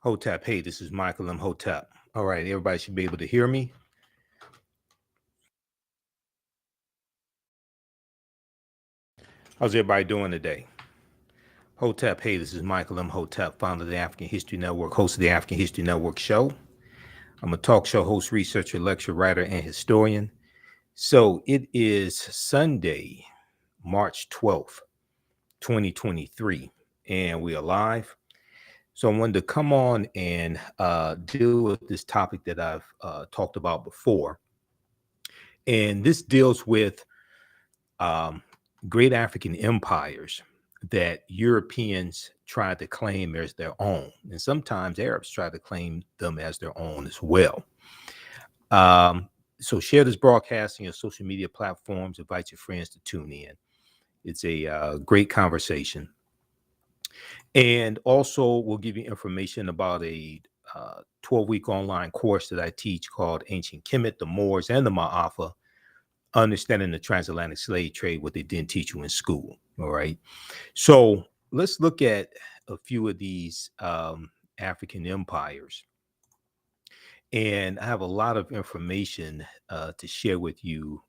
Hotep. Hey, this is Michael Imhotep. All right, everybody should be able to hear me. How's everybody doing today? Hotep. Hey, this is Michael Imhotep, founder of the African History Network, host of the African History Network show. I'm a talk show host, researcher, lecturer, writer, and historian. So it is Sunday, March 12th, 2023, and we are live. So I wanted to come on and deal with this topic that I've talked about before. And this deals with um, great African empires that Europeans tried to claim as their own. And sometimes Arabs try to claim them as their own as well. Um, so share this broadcasting on social media platforms. Invite your friends to tune in. It's a great conversation. And also, we'll give you information about a 12-week online course that I teach called Ancient Kemet, the Moors, and the Ma'afa, Understanding the Transatlantic Slave Trade, what they didn't teach you in school. All right. So let's look at a few of these African empires. And I have a lot of information to share with you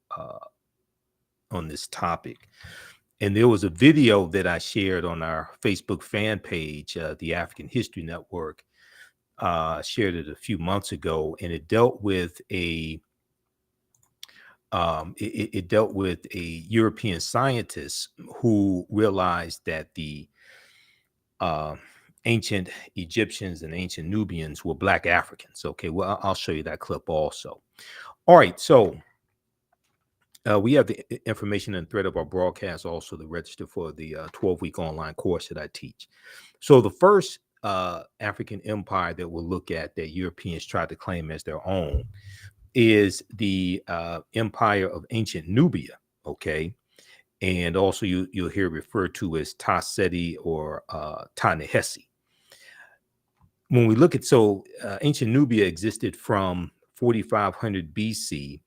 on this topic. And there was a video that I shared on our Facebook fan page, the African History Network. Shared it a few months ago, and it dealt with it dealt with a European scientist who realized that the uh, ancient Egyptians and ancient Nubians were Black Africans. Okay, well, I'll show you that clip also. All right, so we have the information and thread of our broadcast also to register for the 12-week online course that I teach. So the first African empire that we'll look at that Europeans tried to claim as their own is the empire of ancient Nubia. Okay, and also you'll hear referred to as Ta Seti or Ta Nehesi. When we look at ancient Nubia existed from 4500 BC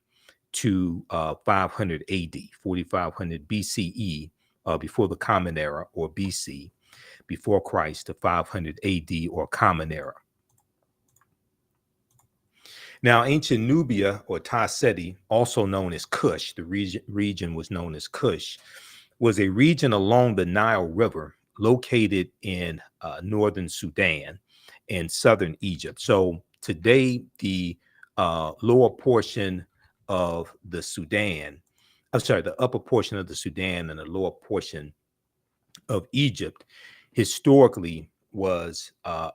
to 500 AD, 4500 BCE, before the Common Era, or BC, before Christ, to 500 AD, or Common Era. Now, ancient Nubia, or Ta Seti, also known as Kush, the region was known as Kush, was a region along the Nile River located in northern Sudan and southern Egypt. So today, the lower portion of the Sudan, the upper portion of the Sudan and the lower portion of Egypt historically was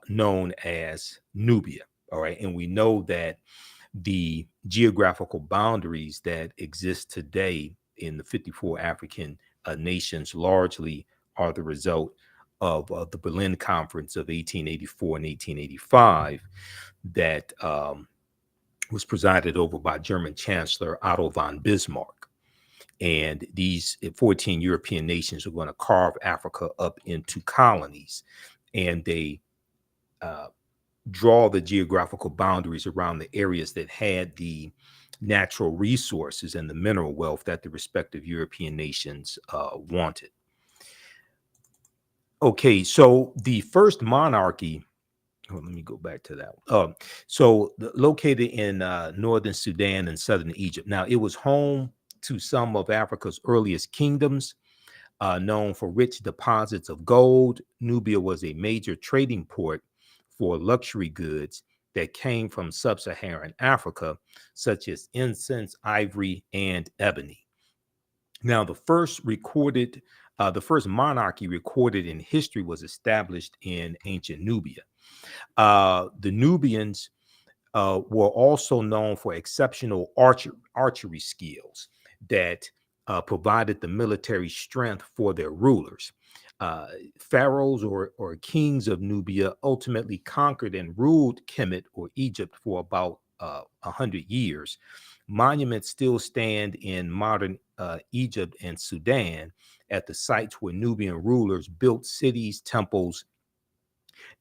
known as Nubia. All right. And we know that the geographical boundaries that exist today in the 54 African nations largely are the result of the Berlin Conference of 1884 and 1885 that was presided over by German Chancellor Otto von Bismarck. And these 14 European nations are going to carve Africa up into colonies, and they draw the geographical boundaries around the areas that had the natural resources and the mineral wealth that the respective European nations wanted. Okay, so the first monarchy, let me go back to that. Located in northern Sudan and southern Egypt. Now, it was home to some of Africa's earliest kingdoms, known for rich deposits of gold. Nubia was a major trading port for luxury goods that came from sub-Saharan Africa, such as incense, ivory, and ebony. Now, the first monarchy recorded in history was established in ancient Nubia. The Nubians were also known for exceptional archery skills that provided the military strength for their rulers. Pharaohs or kings of Nubia ultimately conquered and ruled Kemet, or Egypt, for about 100 years. Monuments still stand in modern Egypt and Sudan at the sites where Nubian rulers built cities, temples,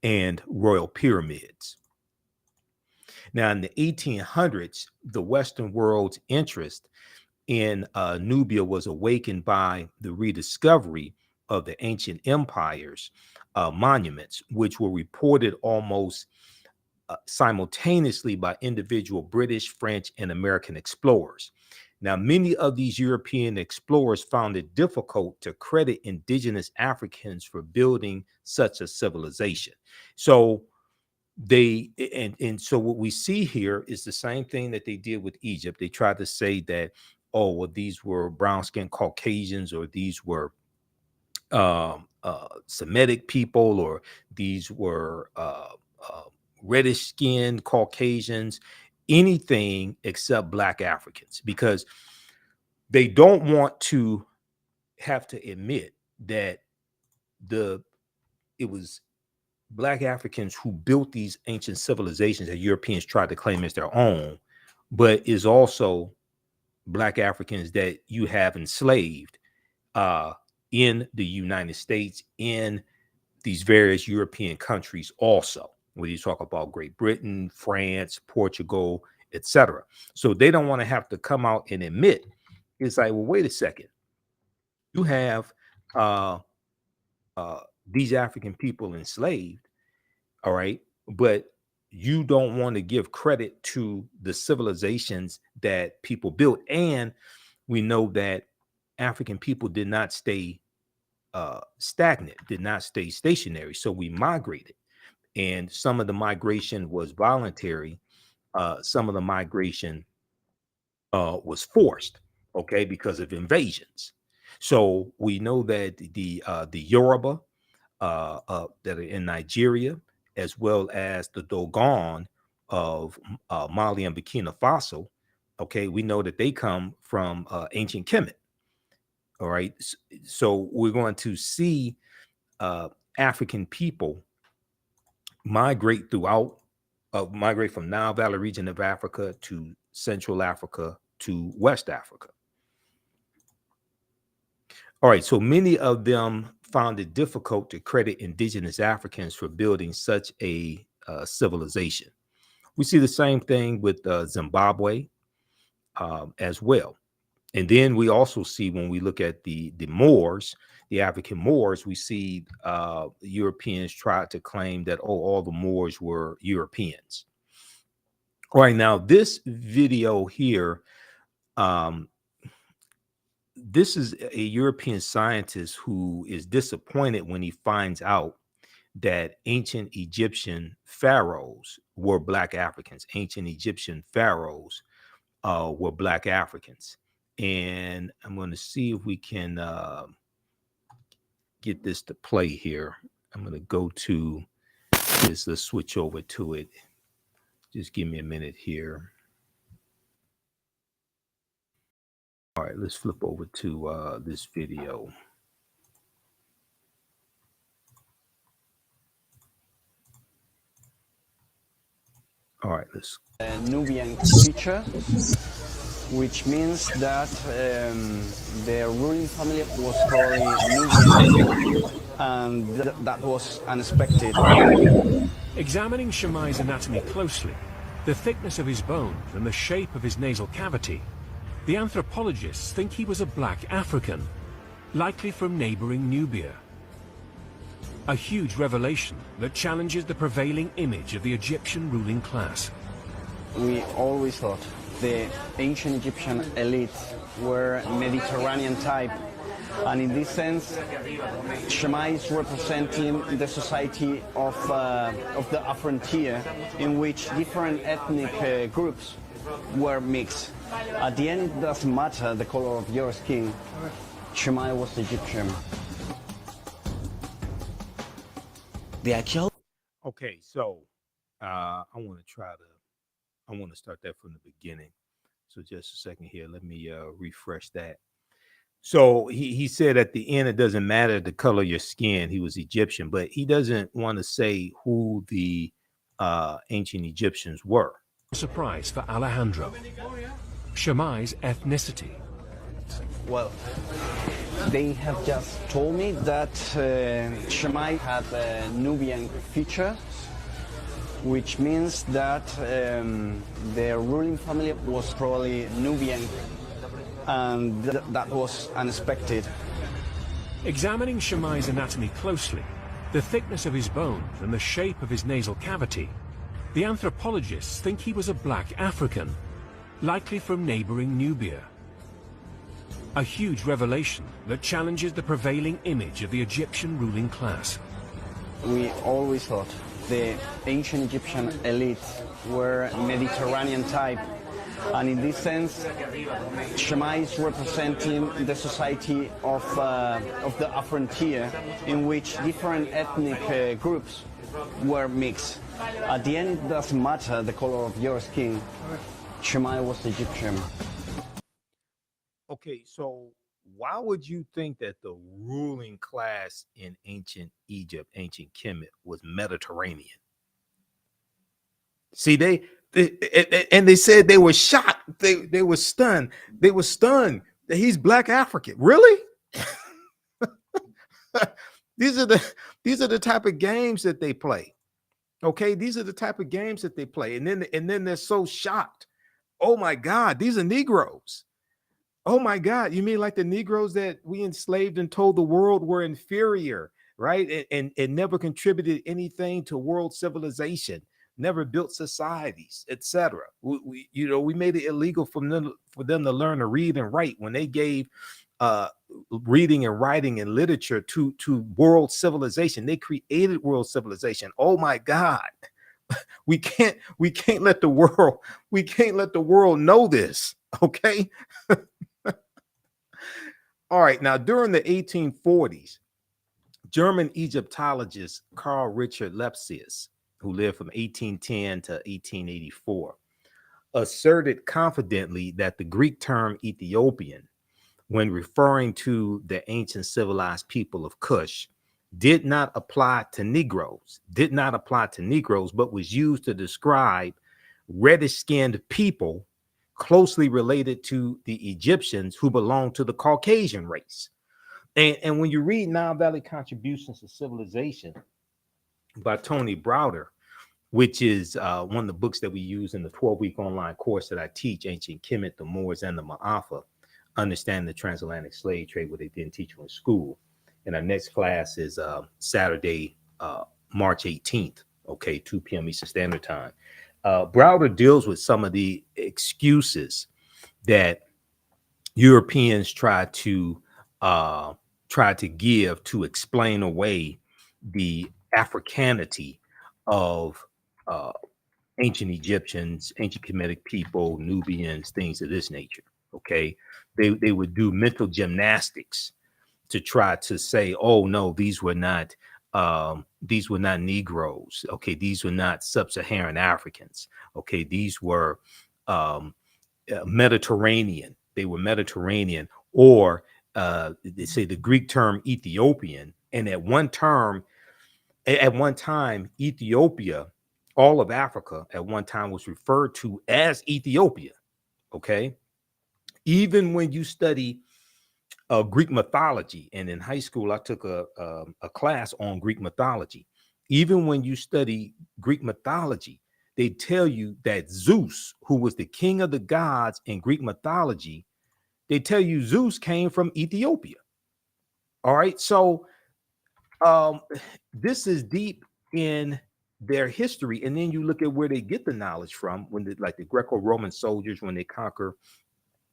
and royal pyramids. Now, in the 1800s, the Western world's interest in Nubia was awakened by the rediscovery of the ancient empires monuments, which were reported almost simultaneously by individual British, French, and American explorers. Now, many of these European explorers found it difficult to credit indigenous Africans for building such a civilization. So so what we see here is the same thing that they did with Egypt. They tried to say that, oh, well, these were brown-skinned Caucasians, or these were Semitic people, or these were reddish skinned Caucasians, anything except Black Africans, because they don't want to have to admit that it was Black Africans who built these ancient civilizations that Europeans tried to claim as their own, but is also Black Africans that you have enslaved in the United States, in these various European countries also, when you talk about Great Britain, France, Portugal, etc. So they don't want to have to come out and admit, it's like, well, wait a second, you have these African people enslaved, all right, but you don't want to give credit to the civilizations that people built. And we know that African people did not stay stagnant, did not stay stationary. So we migrated, and some of the migration was voluntary. Some of the migration was forced, okay, because of invasions. So we know that the Yoruba that are in Nigeria, as well as the Dogon of Mali and Burkina Faso, okay, we know that they come from ancient Kemet. All right, so we're going to see African people migrate migrate from Nile Valley region of Africa to Central Africa to West Africa. All right, so many of them found it difficult to credit indigenous Africans for building such a civilization. We see the same thing with Zimbabwe as well. And then we also see, when we look at the Moors, the African Moors, we see Europeans tried to claim that, oh, all the Moors were Europeans. All right, now this video here, this is a European scientist who is disappointed when he finds out that ancient Egyptian pharaohs were Black Africans. Ancient Egyptian pharaohs were Black Africans. And I'm going to see if we can get this to play here. I'm going to go to this. Let's switch over to it. Just give me a minute here. All right, let's flip over to this video. All right, let's. Nubian feature, which means that the ruling family was probably Nubian, and that was unexpected. Examining Shammai's anatomy closely, the thickness of his bones and the shape of his nasal cavity, the anthropologists think he was a Black African, likely from neighboring Nubia. A huge revelation that challenges the prevailing image of the Egyptian ruling class. We always thought the ancient Egyptian elite were Mediterranean type, and in this sense, Shammai is representing the society of the frontier, in which different ethnic groups were mixed. At the end, it doesn't matter the color of your skin. Shammai was Egyptian. Okay, so I want to start that from the beginning. So just a second here. Let me refresh that. So he said at the end, it doesn't matter the color of your skin. He was Egyptian, but he doesn't want to say who the ancient Egyptians were. Surprise for Alejandro. Shammai's ethnicity. Well, they have just told me that Shammai had Nubian features, which means that the ruling family was probably Nubian, and that was unexpected. Examining Shammai's anatomy closely, the thickness of his bones and the shape of his nasal cavity, the anthropologists think he was a black African, likely from neighboring Nubia. A huge revelation that challenges the prevailing image of the Egyptian ruling class. We always thought the ancient Egyptian elite were Mediterranean type, and in this sense, Shema is representing the society of the frontier, in which different ethnic groups were mixed. At the end, it doesn't matter the color of your skin. Shema was Egyptian. Okay, so why would you think that the ruling class in ancient Egypt, ancient Kemet, was Mediterranean? See, they and they said they were shocked. They were stunned. They were stunned that he's black African. Really? These are the type of games that they play. Okay, these are the type of games that they play, and then they're so shocked. Oh my God, these are Negroes. Oh my God, you mean like the Negroes that we enslaved and told the world were inferior, right? And never contributed anything to world civilization, never built societies, etc. We made it illegal for them to learn to read and write when they gave reading and writing and literature to world civilization. They created world civilization. Oh my God. We can't let the world know this. Okay. All right. Now, during the 1840s, German Egyptologist Carl Richard Lepsius, who lived from 1810 to 1884, asserted confidently that the Greek term Ethiopian, when referring to the ancient civilized people of Kush, did not apply to Negroes, but was used to describe reddish-skinned people closely related to the Egyptians who belonged to the Caucasian race. And when you read Nile Valley Contributions to Civilization by Tony Browder, which is one of the books that we use in the 12-week online course that I teach, Ancient Kemet, the Moors, and the Ma'afa, Understand the Transatlantic Slave Trade, what they didn't teach you in school. And our next class is Saturday, March 18th, okay, 2 p.m. Eastern Standard Time. Browder deals with some of the excuses that Europeans try to give to explain away the Africanity of ancient Egyptians, ancient Kemetic people, Nubians, things of this nature. Okay, they would do mental gymnastics to try to say, oh no, these were not Negroes. Okay, these were not sub-Saharan Africans. Okay, these were Mediterranean. They were Mediterranean, or they say the Greek term Ethiopian. And at one time, Ethiopia, all of Africa, at one time was referred to as Ethiopia. Okay, even when you study Greek mythology, and in high school I took a class on Greek mythology. Even when you study Greek mythology, they tell you that Zeus, who was the king of the gods in Greek mythology, they tell you Zeus came from Ethiopia. All right, so this is deep in their history, and then you look at where they get the knowledge from. When like the Greco-Roman soldiers, when they conquer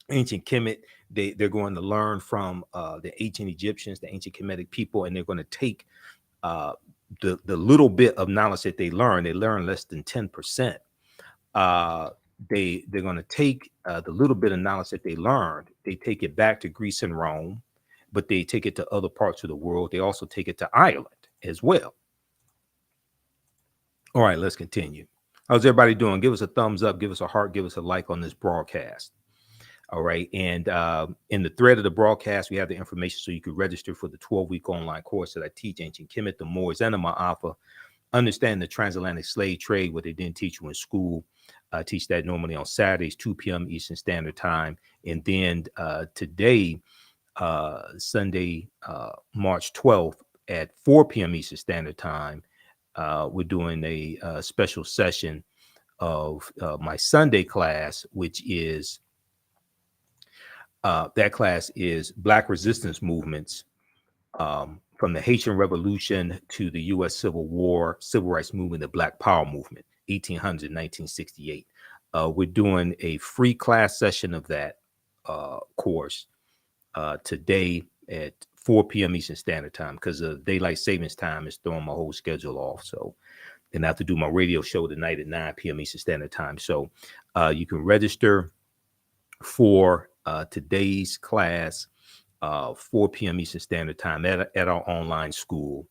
ancient Kemet, they're going to learn from the ancient Egyptians, the ancient Kemetic people, and they're going to take the little bit of knowledge that they learn less than 10%. They're going to take the little bit of knowledge that they learned, they take it back to Greece and Rome, but they take it to other parts of the world. They also take it to Ireland as well. All right, let's continue. How's everybody doing? Give us a thumbs up, give us a heart, give us a like on this broadcast. All right. And in the thread of the broadcast, we have the information so you could register for the 12-week online course that I teach, Ancient Kemet, the Moors, and the Ma'afa. Understand the Transatlantic Slave Trade, what they didn't teach you in school. I teach that normally on Saturdays, 2 p.m. Eastern Standard Time. And then today, Sunday, March 12th at 4 p.m. Eastern Standard Time, we're doing a special session of my Sunday class, which is that class is Black Resistance Movements from the Haitian Revolution to the U.S. Civil War, Civil Rights Movement, the Black Power Movement, 1800 1968. We're doing a free class session of that course today at 4 p.m. Eastern Standard Time, because of daylight savings time is throwing my whole schedule off. So then I have to do my radio show tonight at 9 p.m. Eastern Standard Time. So you can register for today's class, 4 p.m. Eastern Standard Time at our online school.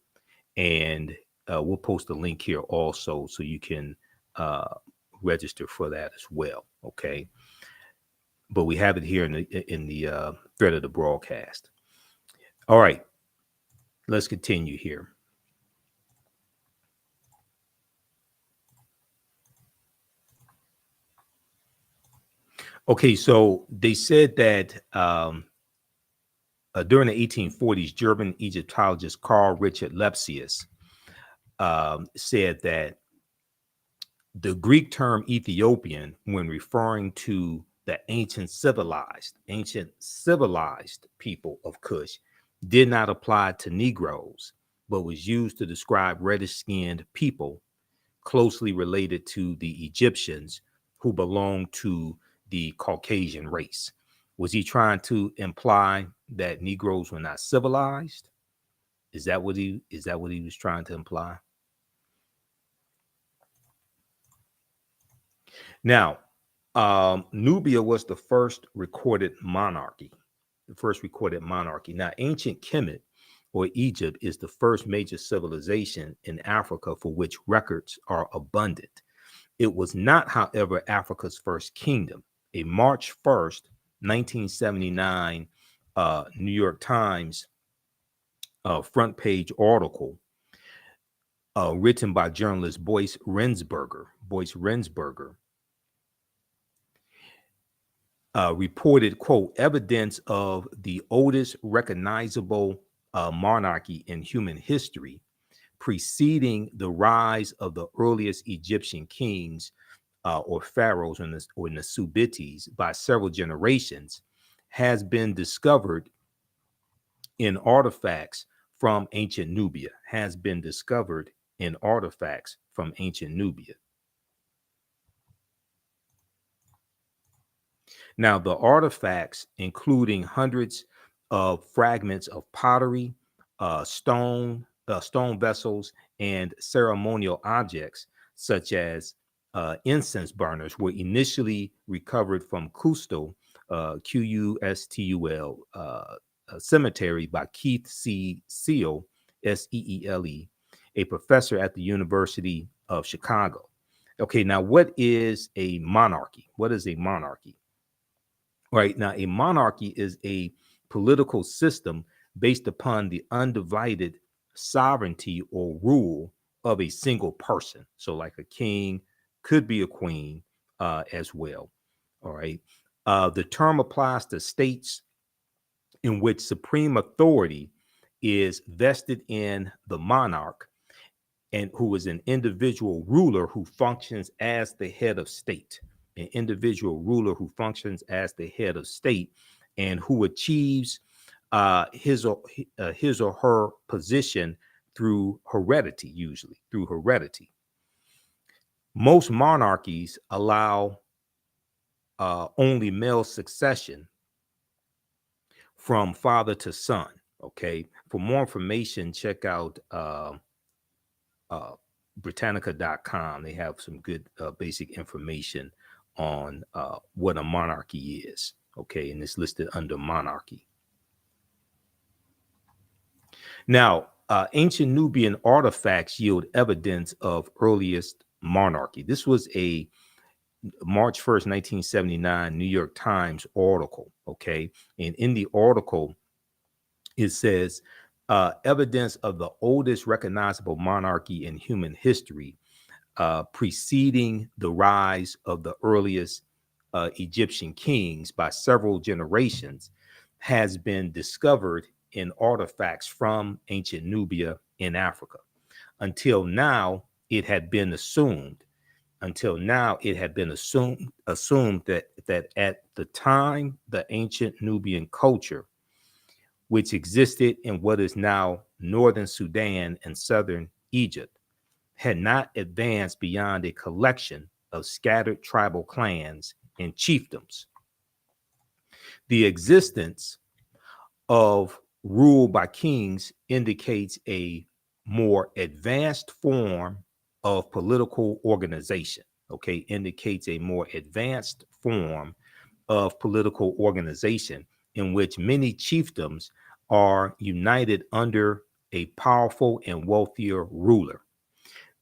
And we'll post a link here also so you can register for that as well. Okay. But we have it here in the thread of the broadcast. All right. Let's continue here. Okay, so they said that during the 1840s, German Egyptologist Carl Richard Lepsius said that the Greek term Ethiopian, when referring to the ancient civilized people of Kush, did not apply to Negroes, but was used to describe reddish-skinned people closely related to the Egyptians who belonged to the Caucasian race. Was he trying to imply that Negroes were not civilized? Is that what he was trying to imply? Now, Nubia was the first recorded monarchy. Now, ancient Kemet or Egypt is the first major civilization in Africa for which records are abundant. It was not, however, Africa's first kingdom. A March 1st, 1979 New York Times front page article written by journalist Boyce Rensberger, reported, quote, evidence of the oldest recognizable monarchy in human history, preceding the rise of the earliest Egyptian kings or pharaohs or Nasubites by several generations, has been discovered in artifacts from ancient Nubia. Now, the artifacts, including hundreds of fragments of pottery, stone vessels, and ceremonial objects, such as incense burners, were initially recovered from Custul, Qustul, cemetery by Keith C. Seale, Seele, a professor at the University of Chicago. Okay, now what is a monarchy? Right now, a monarchy is a political system based upon the undivided sovereignty or rule of a single person. So, like a king, could be a queen as well. All right. The term applies to states in which supreme authority is vested in the monarch, and who is an individual ruler who functions as the head of state. And who achieves his or her position through heredity, usually through heredity. Most monarchies allow only male succession from father to son. Okay. For more information, check out Britannica.com. They have some good basic information on what a monarchy is. Okay. And it's listed under monarchy. Now, ancient Nubian artifacts yield evidence of earliest monarchy. This was a March 1st, 1979 New York Times article. Okay. And in the article, it says, evidence of the oldest recognizable monarchy in human history, preceding the rise of the earliest Egyptian kings by several generations, has been discovered in artifacts from ancient Nubia in Africa. Until now, it had been assumed that at the time the ancient Nubian culture which existed in what is now northern Sudan and southern Egypt, had not advanced beyond a collection of scattered tribal clans and chiefdoms. The existence of rule by kings indicates a more advanced form of political organization. Okay, indicates a more advanced form of political organization in which many chiefdoms are united under a powerful and wealthier ruler.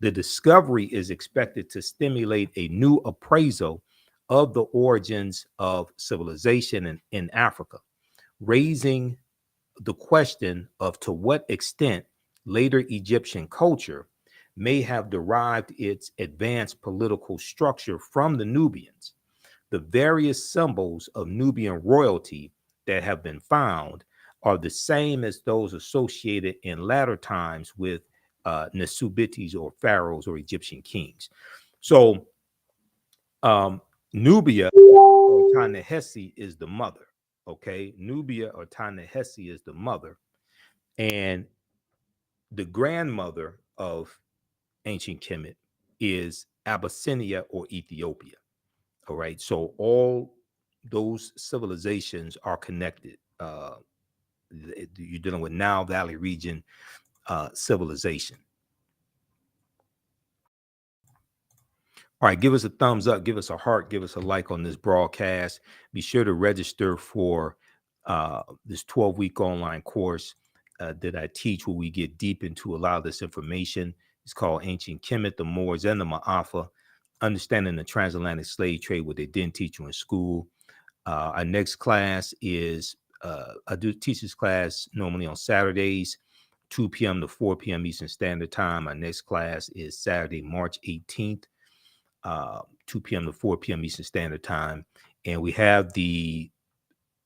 The discovery is expected to stimulate a new appraisal of the origins of civilization in Africa, raising the question of to what extent later Egyptian culture may have derived its advanced political structure from the Nubians. The various symbols of Nubian royalty that have been found are the same as those associated in latter times with Nasubites or pharaohs or Egyptian kings. So Nubia or Ta-Nehesi is the mother. Okay, Nubia or Ta-Nehesi is the mother, and the grandmother of ancient Kemet is Abyssinia or Ethiopia. All right, so all those civilizations are connected. You're dealing with Nile Valley region civilization. All right, give us a thumbs up, give us a heart, give us a like on this broadcast. Be sure to register for this 12-week online course that I teach, where we get deep into a lot of this information. It's called Ancient Kemet, the Moors, and the Ma'afa, Understanding the Transatlantic Slave Trade, what they didn't teach you in school. Our next class is, I do teach this class normally on Saturdays, 2 p.m. to 4 p.m. Eastern Standard Time. Our next class is Saturday, March 18th. 2 p.m. to 4 p.m. Eastern Standard Time. And we have the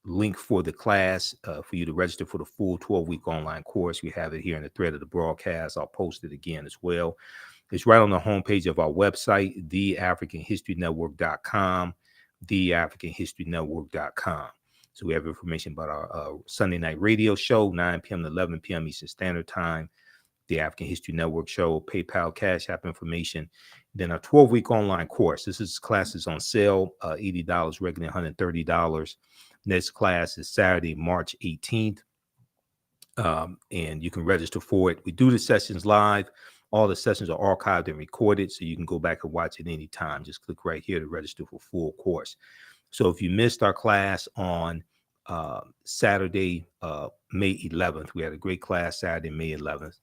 link for the class for you to register for the full 12-week online course. We have it here in the thread of the broadcast. I'll post it again as well. It's right on the homepage of our website, TheAfricanHistoryNetwork.com, TheAfricanHistoryNetwork.com. So we have information about our Sunday night radio show, 9 p.m. to 11 p.m. Eastern Standard Time. The African History Network show, PayPal, Cash App information. Then our 12-week online course. This class is on sale, $80, regular $130. Next class is Saturday, March 18th. And you can register for it. We do the sessions live. All the sessions are archived and recorded, so you can go back and watch it anytime. Just click right here to register for full course. So if you missed our class on Saturday, May 11th, we had a great class Saturday, May 11th.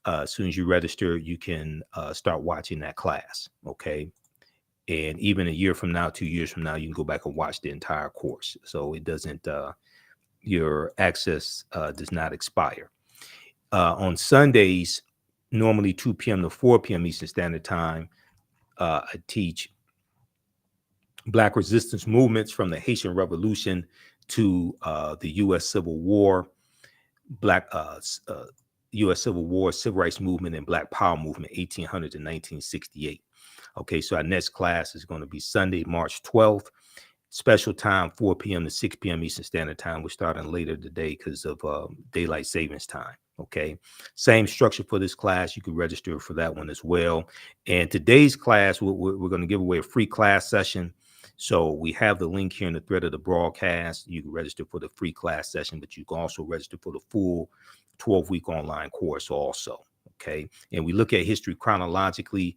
As soon as you register, you can start watching that class, okay? And even a year from now, 2 years from now, you can go back and watch the entire course. So it doesn't, your access does not expire. On Sundays, normally 2 p.m. to 4 p.m. Eastern Standard Time, I teach Black resistance movements from the Haitian Revolution to the U.S. Civil War, U.S. Civil War, Civil Rights Movement, and Black Power Movement, 1800 to 1968. Okay, so our next class is going to be Sunday, March 12th. Special time, 4 p.m. to 6 p.m. Eastern Standard Time. We're starting later today because of daylight savings time. Okay, same structure for this class. You can register for that one as well. And today's class, we're going to give away a free class session. So we have the link here in the thread of the broadcast. You can register for the free class session, but you can also register for the full 12-week online course also. Okay, and we look at history chronologically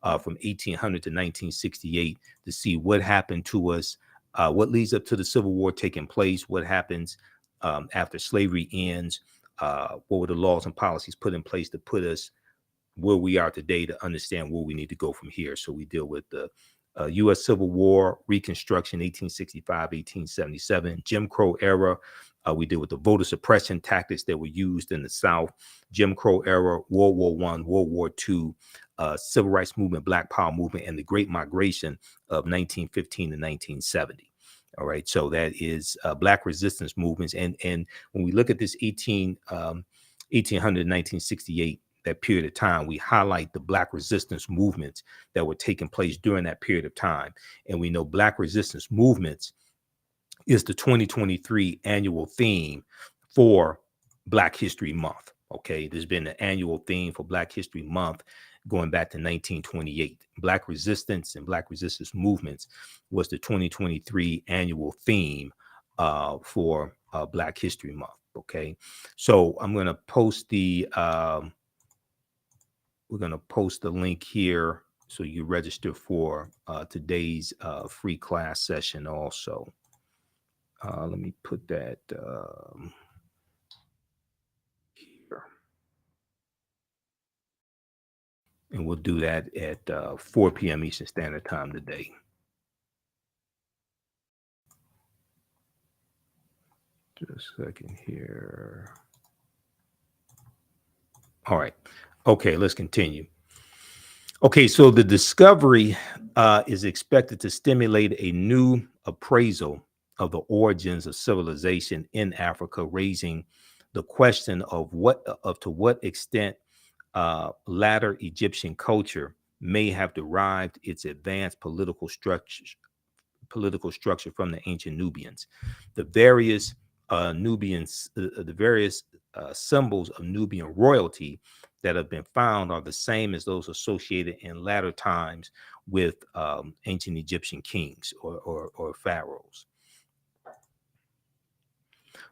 from 1800 to 1968 to see what happened to us, what leads up to the Civil War taking place, what happens after slavery ends, what were the laws and policies put in place to put us where we are today, to understand where we need to go from here. So we deal with the U.S. Civil War, Reconstruction, 1865, 1877, Jim Crow era. We deal with the voter suppression tactics that were used in the South, Jim Crow era, World War I, World War II, Civil Rights Movement, Black Power Movement, and the Great Migration of 1915 to 1970. All right, so that is Black resistance movements. And when we look at this 1800 1968, that period of time, we highlight the Black resistance movements that were taking place during that period of time. And we know Black resistance movements is the 2023 annual theme for Black History Month. Okay, there's been an annual theme for Black History Month going back to 1928. Black resistance and Black resistance movements was the 2023 annual theme for Black History Month. Okay, so I'm going to post the we're going to post the link here so you register for today's free class session also. Let me put that here. And we'll do that at 4 p.m. Eastern Standard Time today. Just a second here. All right. Okay, let's continue. Okay, so the discovery is expected to stimulate a new appraisal of the origins of civilization in Africa, raising the question of to what extent latter Egyptian culture may have derived its advanced political structure from the ancient Nubians. The various symbols of Nubian royalty that have been found are the same as those associated in latter times with ancient Egyptian kings or pharaohs.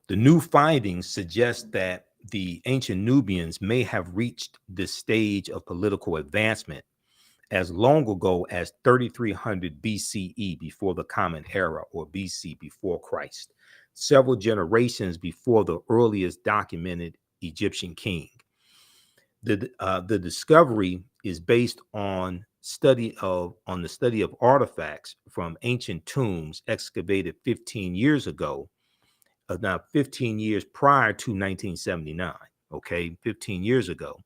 The new findings suggest that the ancient Nubians may have reached this stage of political advancement as long ago as 3300 BCE, before the Common Era, or BC, before Christ, several generations before the earliest documented Egyptian king. The discovery is based on the study of artifacts from ancient tombs excavated 15 years ago, now 15 years prior to 1979, okay, 15 years ago,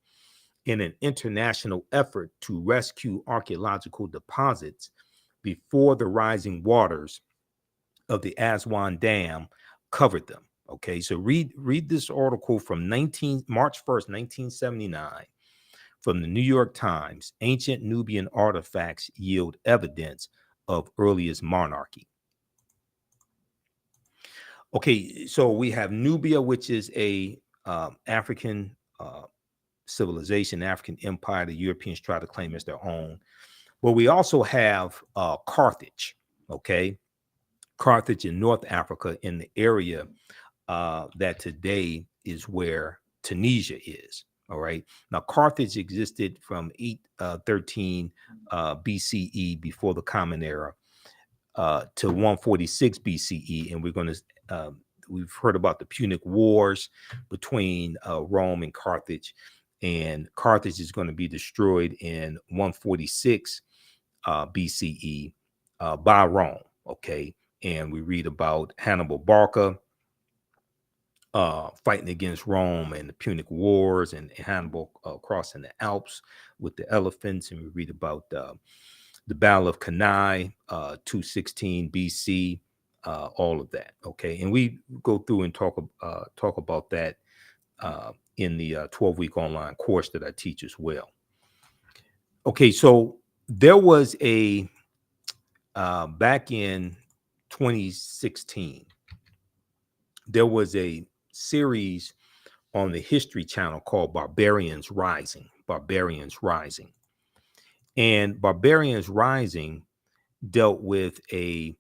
in an international effort to rescue archaeological deposits before the rising waters of the Aswan Dam covered them. Okay, so read this article from March 1st, 1979, from the New York Times. Ancient Nubian artifacts yield evidence of earliest monarchy. Okay, so we have Nubia, which is a African civilization, African empire. The Europeans try to claim as their own. But we also have Carthage. Okay, Carthage in North Africa, in the area that today is where Tunisia is. All right. Now, Carthage existed from 813 BCE, before the Common Era, to 146 BCE, and we've heard about the Punic Wars between Rome and Carthage, and Carthage is going to be destroyed in 146 BCE by Rome. Okay, and we read about Hannibal Barca fighting against Rome and the Punic Wars, and Hannibal crossing the Alps with the elephants, and we read about the Battle of Cannae, 216 BC, all of that. Okay, and we go through and talk about that in the 12-week online course that I teach as well. Okay, so there was a back in 2016, there was a series on the History Channel called Barbarians Rising. And Barbarians Rising dealt with a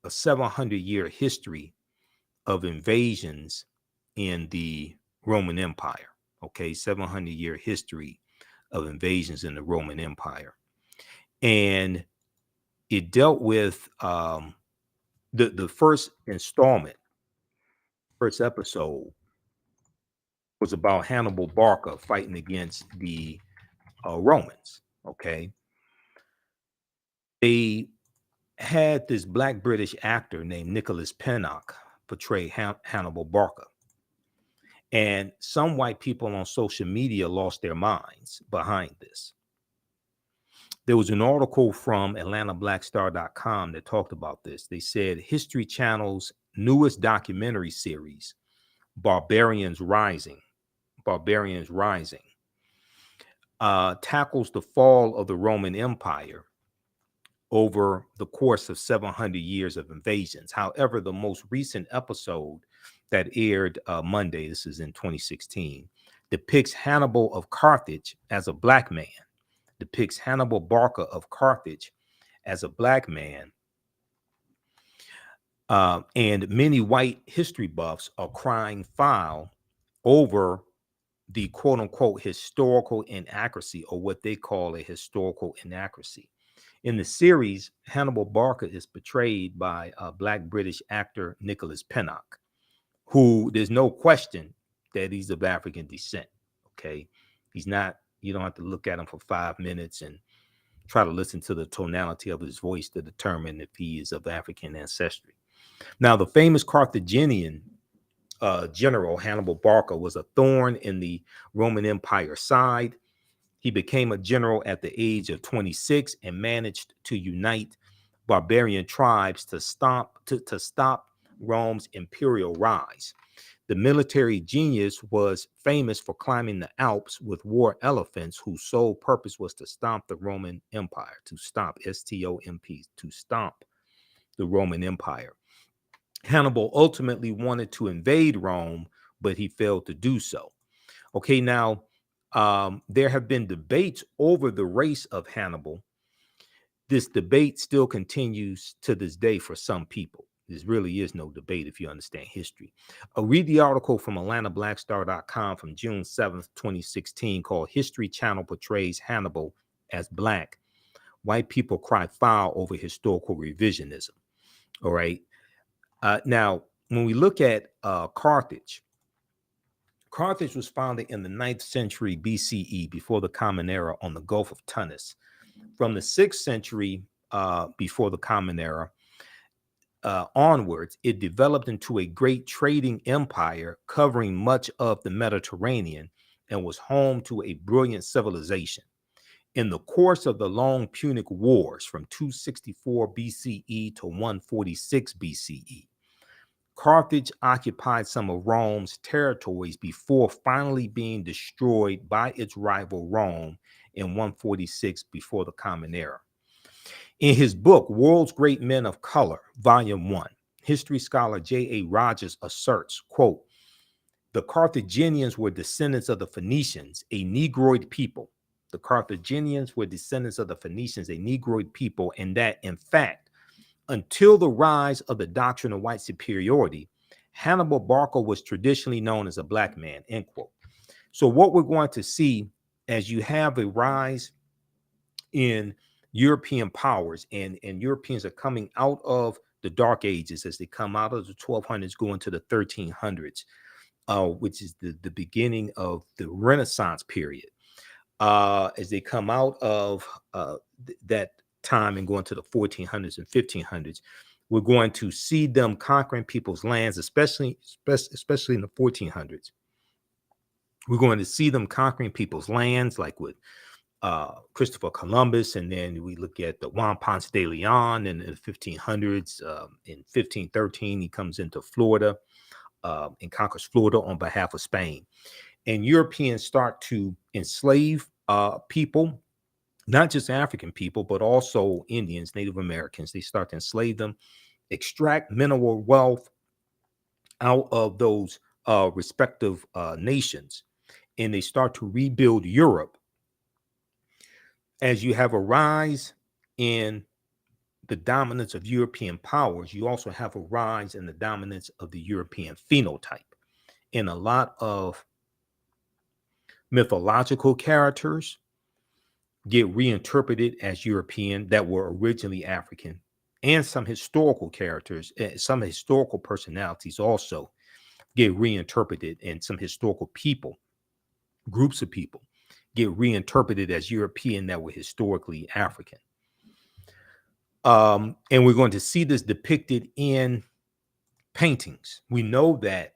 700-year history of invasions in the Roman Empire. Okay, 700-year history of invasions in the Roman Empire. And it dealt with the first installment, first episode was about Hannibal Barca fighting against the Romans. Okay, they had this Black British actor named Nicholas Pinnock portray Hannibal Barca, and some white people on social media lost their minds behind this. There was an article from AtlantaBlackStar.com that talked about this. They said History Channel's newest documentary series, Barbarians Rising, tackles the fall of the Roman Empire over the course of 700 years of invasions. However, the most recent episode that aired Monday, this is in 2016, depicts Hannibal of Carthage as a black man, depicts Hannibal Barca of Carthage as a black man. And many white history buffs are crying foul over the quote unquote historical inaccuracy, or what they call a historical inaccuracy. In the series, Hannibal Barca is portrayed by Black British actor Nicholas Pinnock, who there's no question that he's of African descent. Okay. He's not, you don't have to look at him for 5 minutes and try to listen to the tonality of his voice to determine if he is of African ancestry. Now, the famous Carthaginian general Hannibal Barca was a thorn in the Roman Empire side. He became a general at the age of 26 and managed to unite barbarian tribes to stop Rome's imperial rise. The military genius was famous for climbing the Alps with war elephants whose sole purpose was to stomp the Roman Empire, to stomp, S-T-O-M-P, to stomp the Roman Empire. Hannibal ultimately wanted to invade Rome, but he failed to do so. Okay, now, there have been debates over the race of Hannibal. This debate still continues to this day for some people. There really is no debate if you understand history. Read the article from AtlantaBlackStar.com from June 7th, 2016, called History Channel Portrays Hannibal as Black. White people cry foul over historical revisionism. All right. Now, when we look at Carthage was founded in the 9th century BCE, before the Common Era, on the Gulf of Tunis. From the 6th century before the Common Era onwards, it developed into a great trading empire covering much of the Mediterranean and was home to a brilliant civilization. In the course of the long Punic Wars from 264 BCE to 146 BCE, Carthage occupied some of Rome's territories before finally being destroyed by its rival Rome in 146 before the Common Era. In his book, World's Great Men of Color, Volume 1, history scholar J.A. Rogers asserts, quote, the Carthaginians were descendants of the Phoenicians, a Negroid people. The Carthaginians were descendants of the Phoenicians, a Negroid people, and that, in fact, until the rise of the doctrine of white superiority, Hannibal Barca was traditionally known as a black man, end quote. So what we're going to see as you have a rise in European powers, and Europeans are coming out of the Dark Ages as they come out of the 1200s, going to the 1300s, which is the beginning of the Renaissance period. As they come out of that time and going to the 1400s and 1500s, we're going to see them conquering people's lands, especially in the 1400s. We're going to see them conquering people's lands, like with Christopher Columbus, and then we look at the Juan Ponce de Leon in the 1500s. In 1513, he comes into Florida and conquers Florida on behalf of Spain. And Europeans start to enslave people, not just African people, but also Indians, Native Americans. They start to enslave them, extract mineral wealth out of those respective nations, and they start to rebuild Europe. As you have a rise in the dominance of European powers, you also have a rise in the dominance of the European phenotype. And a lot of mythological characters get reinterpreted as European that were originally African, and some historical characters, some historical personalities also get reinterpreted, and some historical people, groups of people, get reinterpreted as European that were historically African. And we're going to see this depicted in paintings. We know that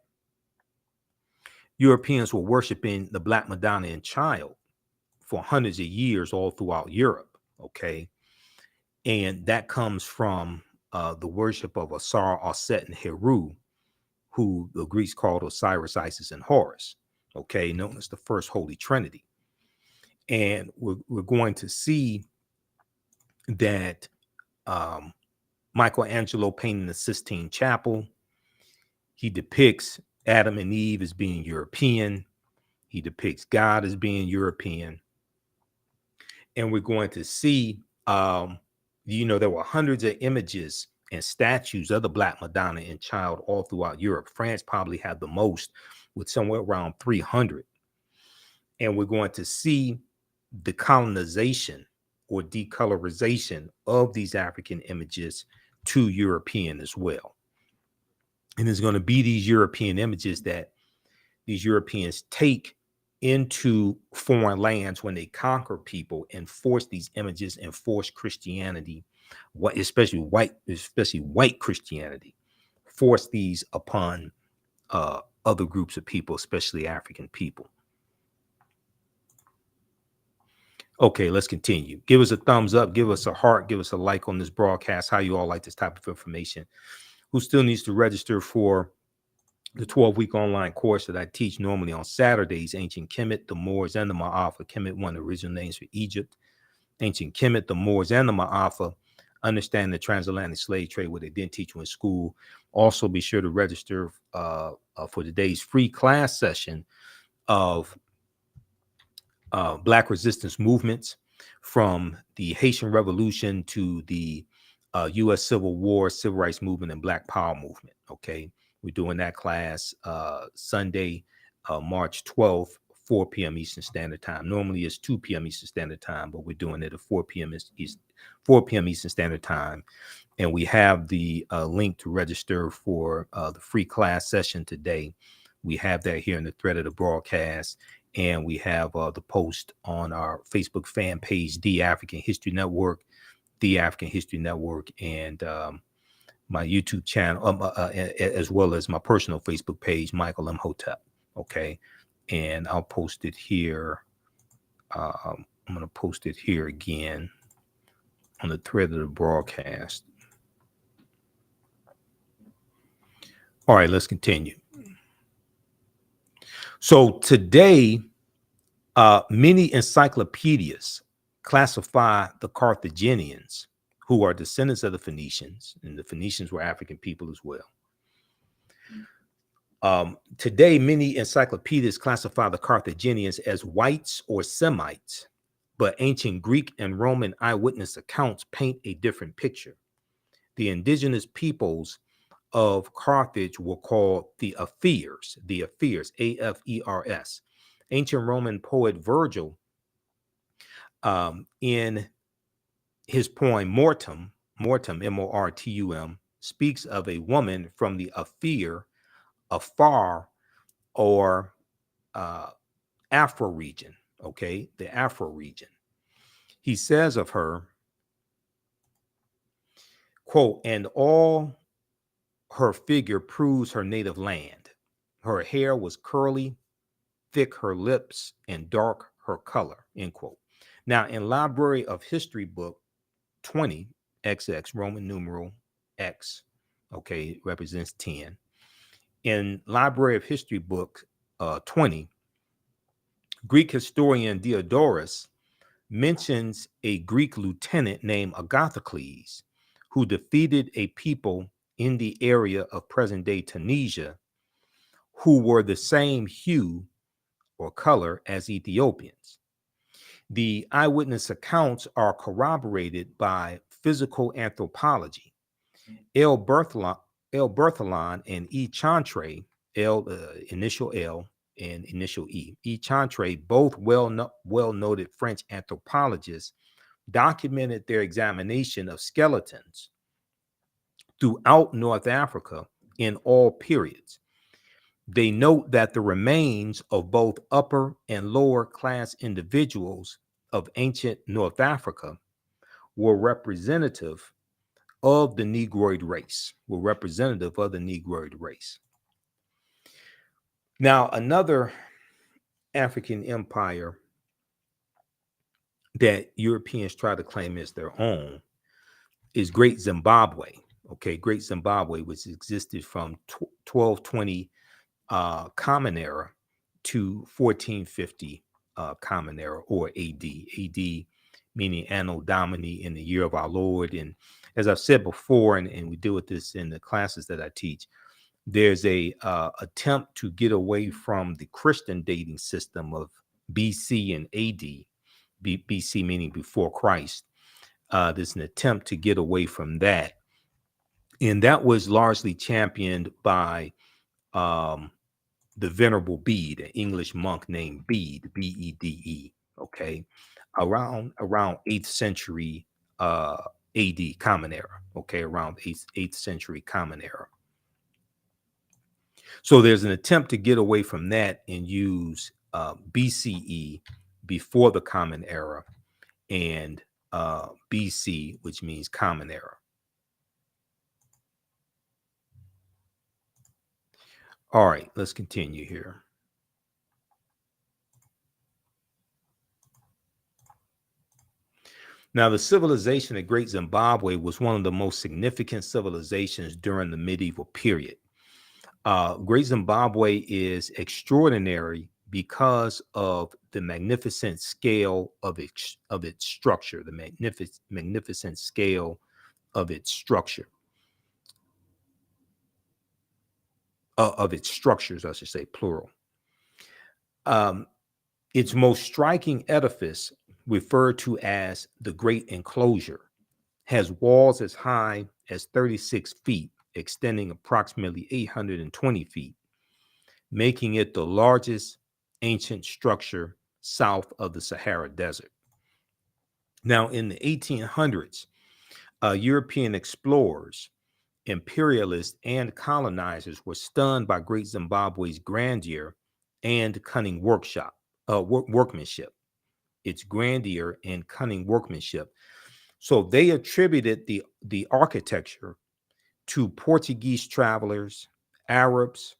Europeans were worshiping the Black Madonna and Child for hundreds of years all throughout Europe, okay? And that comes from the worship of Asar, Aset, and Heru, who the Greeks called Osiris, Isis, and Horus, okay, known as the First Holy Trinity. And we're going to see that Michelangelo painting the Sistine Chapel. He depicts Adam and Eve as being European. He depicts God as being European. And we're going to see, there were hundreds of images and statues of the Black Madonna and Child all throughout Europe. France probably had the most, with somewhere around 300. And we're going to see the colonization or decolorization of these African images to European as well. And there's going to be these European images that these Europeans take into foreign lands when they conquer people and force these images and force Christianity, especially white Christianity, force these upon other groups of people, especially African people. Okay, let's continue. Give us a thumbs up, give us a heart, give us a like on this broadcast. How you all like this type of information? Who still needs to register for the 12-week online course that I teach normally on Saturdays? Ancient Kemet, the Moors, and the Ma'afa. Kemet, one of the original names for Egypt. Ancient Kemet, the Moors, and the Ma'afa. Understand the transatlantic slave trade, what they didn't teach you in school. Also, be sure to register for today's free class session of Black resistance movements from the Haitian Revolution to the U.S. Civil War, Civil Rights Movement, and Black Power Movement. Okay, we're doing that class Sunday, March 12th, 4 p.m. Eastern Standard Time. Normally it's 2 p.m. Eastern Standard Time, but we're doing it at 4 p.m. Eastern Standard Time. And we have the link to register for the free class session today. We have that here in the thread of the broadcast. And we have the post on our Facebook fan page, The African History Network, The African History Network, and my YouTube channel, as well as my personal Facebook page, Michael Imhotep. Okay. And I'll post it here. I'm going to post it here again on the thread of the broadcast. All right, let's continue. So today, many encyclopedias classify the Carthaginians, who are descendants of the Phoenicians, and the Phoenicians were African people as well. Today, many encyclopedias classify the Carthaginians as whites or Semites, but ancient Greek and Roman eyewitness accounts paint a different picture. The indigenous peoples of Carthage were called the Afers, A-F-E-R-S. Ancient Roman poet Virgil, in his poem Mortum, M-O-R-T-U-M, speaks of a woman from the Afar, or Afro region, okay, the Afro region. He says of her, quote, "And all her figure proves her native land. Her hair was curly, thick her lips, and dark her color," end quote. Now, in Library of History book 20, XX, Roman numeral X, okay, it represents 10. In Library of History book 20, Greek historian Diodorus mentions a Greek lieutenant named Agathocles, who defeated a people in the area of present-day Tunisia who were the same hue or color as Ethiopians. The eyewitness accounts are corroborated by physical anthropology. L. Berthelon and E. Chantre, initial L and initial E. E. Chantre, both well-noted French anthropologists, documented their examination of skeletons throughout North Africa in all periods. They note that the remains of both upper and lower class individuals of ancient North Africa were representative of the Negroid race, Now, another African empire that Europeans try to claim as their own is Great Zimbabwe. Okay, Great Zimbabwe, which existed from 1220 Common Era to 1450 Common Era, or AD. AD meaning Anno Domini, in the year of our Lord. And as I've said before, and we deal with this in the classes that I teach, there's a attempt to get away from the Christian dating system of BC and AD, BC meaning before Christ. There's an attempt to get away from that. And that was largely championed by the Venerable Bede, an English monk named Bede, Bede, okay, around 8th century AD, Common Era, okay, around 8th century Common Era. So there's an attempt to get away from that and use BCE, before the Common Era, and BC, which means Common Era. All right, let's continue here. Now, the civilization of Great Zimbabwe was one of the most significant civilizations during the medieval period. Great Zimbabwe is extraordinary because of the magnificent scale of its structure, the magnificent scale of its structure, of its structures, I should say, plural. Its most striking edifice, referred to as the Great Enclosure, has walls as high as 36 feet, extending approximately 820 feet, making it the largest ancient structure south of the Sahara Desert. Now, in the 1800s, European explorers, imperialists, and colonizers were stunned by Great Zimbabwe's grandeur and cunning workmanship. Its grandeur and cunning workmanship. So they attributed the architecture to Portuguese travelers, Arabs,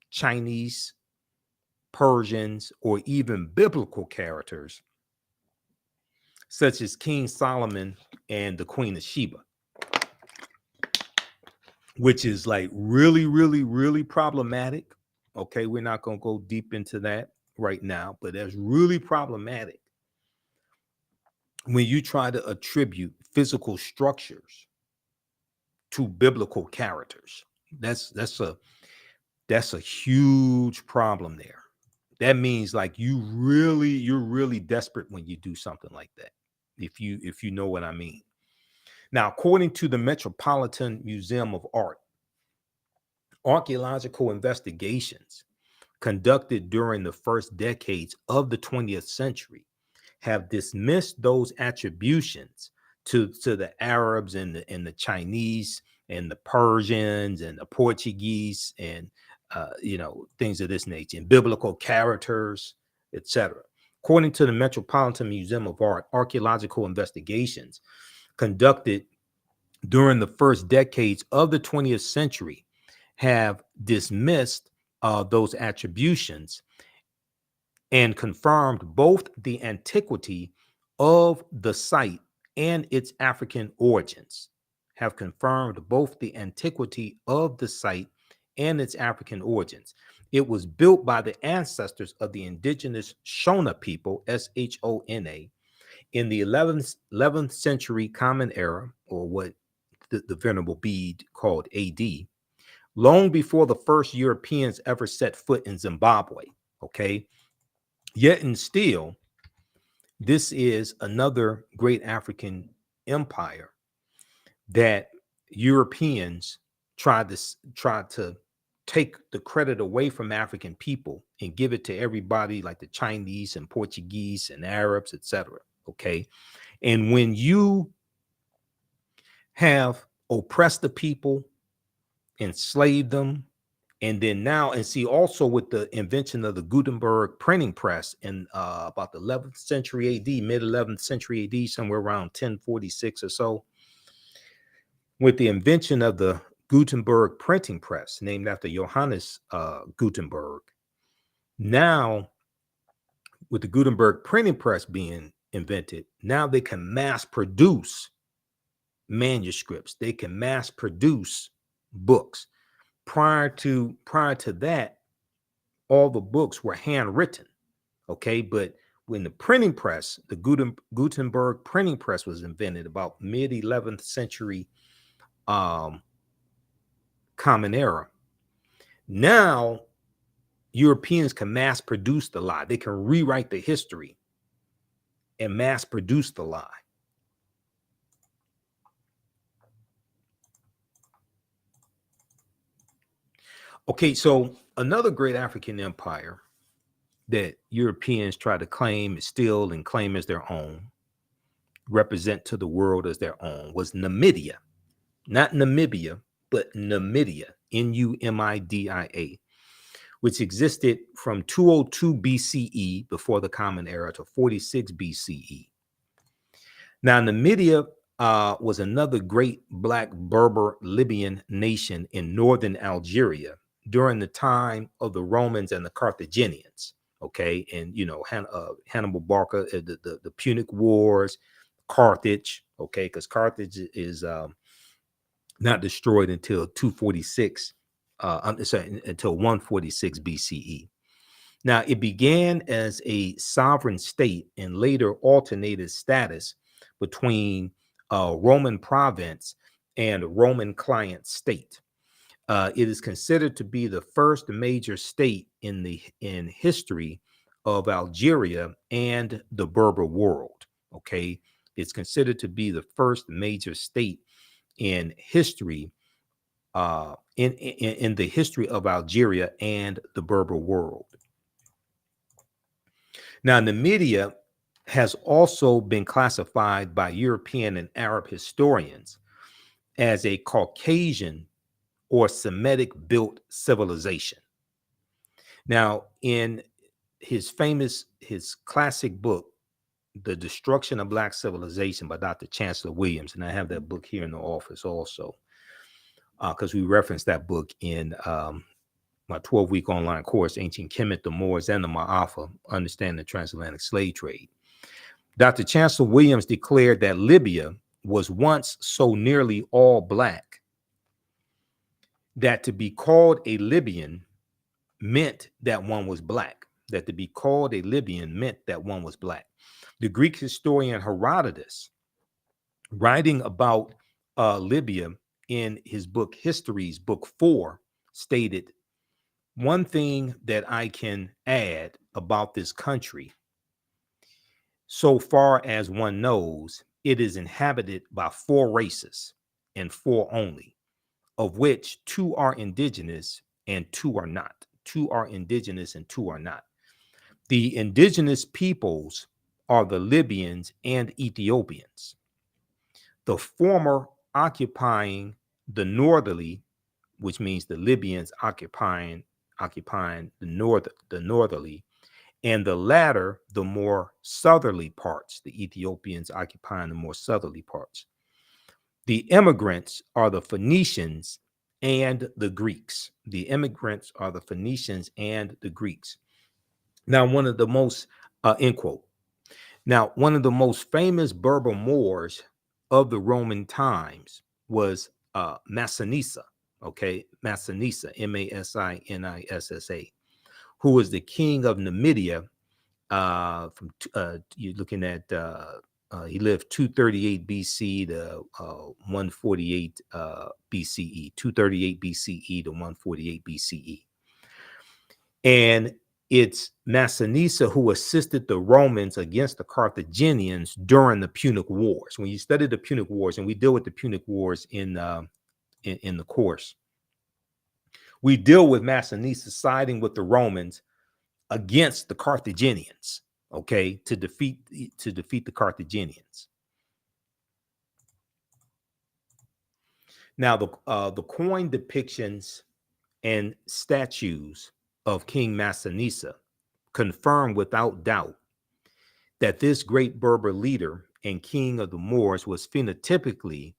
Chinese, Persians, or even biblical characters such as King Solomon and the Queen of Sheba, which is like really, really, really problematic. Okay, we're not going to go deep into that right now, but that's really problematic when you try to attribute physical structures to biblical characters. That's a huge problem there. That means like you're really desperate when you do something like that, if you know what I mean. Now, according to the Metropolitan Museum of Art, archaeological investigations conducted during the first decades of the 20th century have dismissed those attributions to the Arabs and the Chinese and the Persians and the Portuguese and things of this nature, and biblical characters, etc. According to the Metropolitan Museum of Art, archaeological investigations conducted during the first decades of the 20th century have dismissed those attributions and confirmed both the antiquity of the site and its African origins. Have confirmed both the antiquity of the site and its African origins. It was built by the ancestors of the indigenous Shona people, Shona, in the 11th century Common Era, or what the Venerable Bede called AD, long before the first Europeans ever set foot in Zimbabwe. Okay. Yet and still, this is another great African empire that Europeans tried to take the credit away from African people and give it to everybody like the Chinese and Portuguese and Arabs, etc. Okay. And when you have oppressed the people, enslaved them, and then now, and see, also with the invention of the Gutenberg printing press in about the 11th century AD, mid 11th century AD, somewhere around 1046 or so, with the invention of the Gutenberg printing press, named after Johannes Gutenberg. Now, with the Gutenberg printing press being invented, now they can mass produce manuscripts. They can mass produce books. Prior to that, all the books were handwritten. Okay, but when the printing press, the Gutenberg printing press was invented about mid 11th century Common Era. Now Europeans can mass produce the lie. They can rewrite the history and mass produce the lie. Okay, so another great African empire that Europeans try to claim, steal, and claim as their own, represent to the world as their own, was Numidia. Not Namibia, but Numidia, Numidia, which existed from 202 BCE, before the Common Era, to 46 BCE. Now, Numidia was another great Black Berber Libyan nation in northern Algeria during the time of the Romans and the Carthaginians. Okay, and Hannibal Barca, the Punic Wars, Carthage. Okay, because Carthage is not destroyed until 246. Until 146 BCE. Now, it began as a sovereign state and later alternated status between Roman province and Roman client state. It is considered to be the first major state in history of Algeria and the Berber world. Okay, it's considered to be the first major state in history, in the history of Algeria and the Berber world. Now, Numidia has also been classified by European and Arab historians as a Caucasian or Semitic built civilization. Now, in his classic book, The Destruction of Black Civilization by Dr. Chancellor Williams, and I have that book here in the office also, because we referenced that book in my 12-week online course, Ancient Kemet, the Moors, and the Ma'afa, Understanding the Transatlantic Slave Trade. Dr. Chancellor Williams declared that Libya was once so nearly all Black that to be called a Libyan meant that one was Black. That to be called a Libyan meant that one was Black. The Greek historian Herodotus, writing about Libya in his book Histories, book 4, stated, "One thing that I can add about this country, so far as one knows, it is inhabited by 4 races, and 4 only, of which 2 are indigenous and 2 are not. 2 are indigenous and 2 are not. The indigenous peoples are the Libyans and Ethiopians, the former occupying the northerly," which means the Libyans occupying the northerly, and the latter the more southerly parts, the Ethiopians occupying the more southerly parts. The immigrants are the Phoenicians and the Greeks. The immigrants are the Phoenicians and the Greeks. Now, one of the most, end quote. Now, one of the most famous Berber Moors of the Roman times was Massinissa. Okay, Massinissa, Massinissa, who was the king of Numidia. You're looking at he lived 238 BC to 148 BCE, 238 BCE to 148 BCE, and it's Massinissa who assisted the Romans against the Carthaginians during the Punic Wars. When you study the Punic Wars, and we deal with the Punic Wars in the course, we deal with Massinissa siding with the Romans against the Carthaginians, okay, to defeat the Carthaginians. Now, the coin depictions and statues of King Massinissa confirm without doubt that this great Berber leader and king of the Moors was phenotypically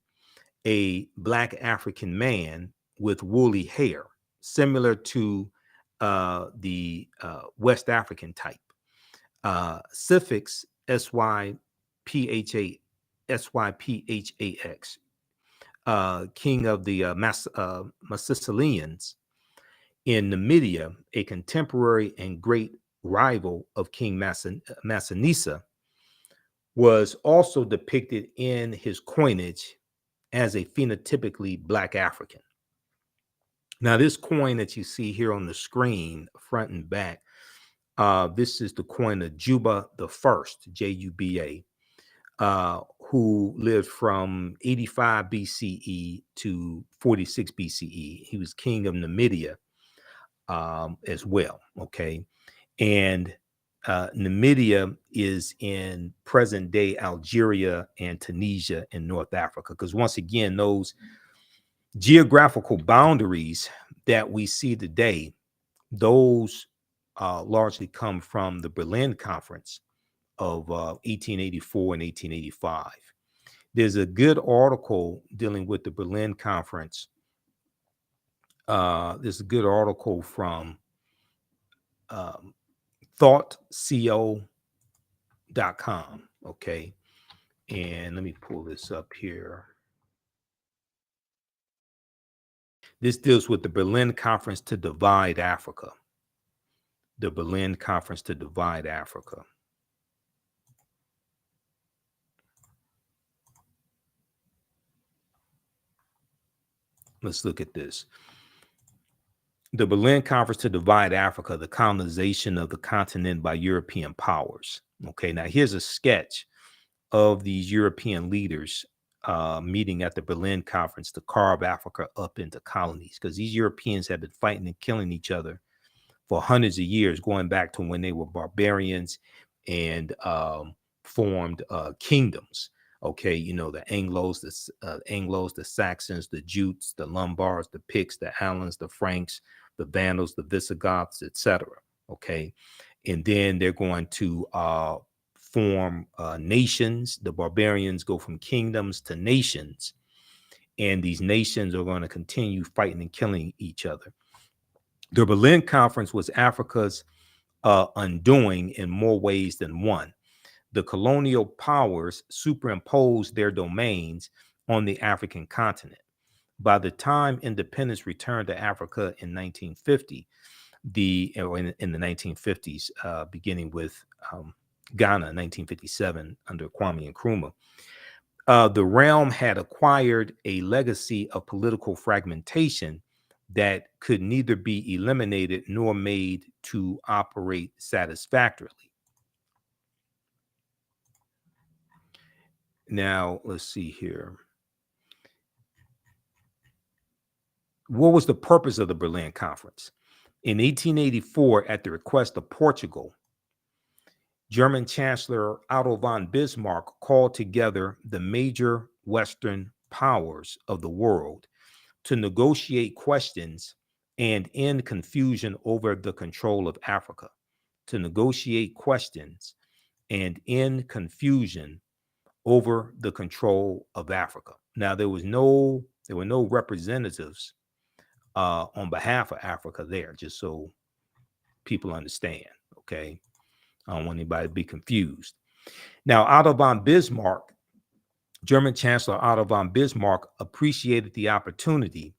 a Black African man with woolly hair, similar to the West African type. Suffix SYPHAX, king of the Massilians in Numidia, a contemporary and great rival of King Massinissa, was also depicted in his coinage as a phenotypically Black African. Now, this coin that you see here on the screen, front and back, this is the coin of Juba the First, Juba, who lived from 85 BCE to 46 BCE. He was king of Numidia as well. Okay. And Numidia is in present day Algeria and Tunisia in North Africa. Because once again, those geographical boundaries that we see today, those largely come from the Berlin Conference of 1884 and 1885. There's a good article dealing with the Berlin Conference. There's a good article from thoughtco.com. Okay. And let me pull this up here. This deals with the Berlin Conference to divide Africa. The Berlin Conference to divide Africa. Let's look at this. The Berlin Conference to divide Africa, the colonization of the continent by European powers. Okay, now here's a sketch of these European leaders meeting at the Berlin Conference to carve Africa up into colonies, because these Europeans have been fighting and killing each other for hundreds of years, going back to when they were barbarians and formed kingdoms. Okay, you know, the Anglos, the Saxons, the Jutes, the Lombards, the Picts, the Alans, the Franks, the Vandals, the Visigoths, etc. Okay, and then they're going to form nations. The barbarians go from kingdoms to nations, and these nations are going to continue fighting and killing each other. The Berlin Conference was Africa's undoing in more ways than one. The colonial powers superimposed their domains on the African continent. By the time independence returned to Africa in 1950, in the 1950s, beginning with Ghana in 1957 under Kwame Nkrumah, the realm had acquired a legacy of political fragmentation that could neither be eliminated nor made to operate satisfactorily. Now, let's see here. What was the purpose of the Berlin Conference? In 1884, at the request of Portugal, German Chancellor Otto von Bismarck called together the major Western powers of the world to negotiate questions and end confusion over the control of Africa. To negotiate questions and end confusion over the control of Africa. Now, there were no representatives on behalf of Africa there, just so people understand. Okay, I don't want anybody to be confused. Now, Otto von Bismarck, German Chancellor Otto von Bismarck, appreciated the opportunity